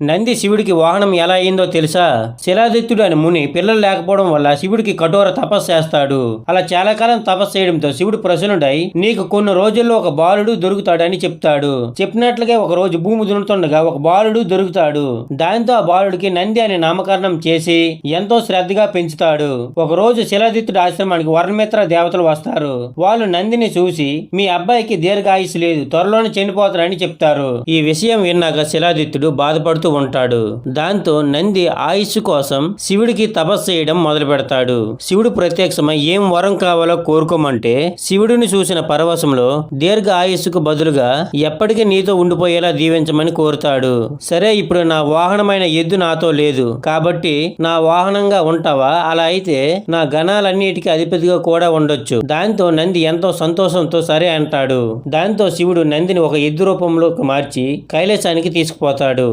నంది శివుడికి వాహనం ఎలా అయిందో తెలుసా? శిలాదిత్యుడు అని ముని పిల్లలు లేకపోవడం వల్ల శివుడికి కఠోర తపస్సు చేస్తాడు. అలా చాలా కాలం తపస్సు చేయడంతో శివుడు ప్రసన్నుడై నీకు కొన్ని రోజుల్లో ఒక బాలుడు దొరుకుతాడని చెప్తాడు. చెప్పినట్లుగా ఒక రోజు భూమి దున్నుతుండగా ఒక బాలుడు దొరుకుతాడు. దాంతో ఆ బాలుడికి నంది అని నామకరణం చేసి ఎంతో శ్రద్ధగా పెంచుతాడు. ఒక రోజు శిలాదిత్యుడి ఆశ్రమానికి వర్ణమిత్ర దేవతలు వస్తారు. వాళ్ళు నందిని చూసి మీ అబ్బాయికి దీర్ఘాయుసు లేదు, త్వరలోనే చనిపోతాడని చెప్తారు. ఈ విషయం విన్నాక శిలాదిత్యుడు బాధపడుతూ ఉంటాడు. దాంతో నంది ఆయుష్ కోసం శివుడికి తపస్సు చేయడం మొదలు పెడతాడు. శివుడు ప్రత్యక్షమై ఏం వరం కావాలో కోరుకోమంటే శివుడిని చూసిన పరవశంలో దీర్ఘ ఆయుష్కు బదులుగా ఎప్పటికీ నీతో ఉండిపోయేలా దీవించమని కోరుతాడు. సరే, ఇప్పుడు నా వాహనమైన ఎద్దు నాతో లేదు కాబట్టి నా వాహనంగా ఉంటావా? అలా అయితే నా గణాలన్నిటికీ అధిపతిగా కూడా ఉండొచ్చు. దాంతో నంది ఎంతో సంతోషంతో సరే అంటాడు. దాంతో శివుడు నందిని ఒక ఎద్దు రూపంలోకి మార్చి కైలాసానికి తీసుకుపోతాడు.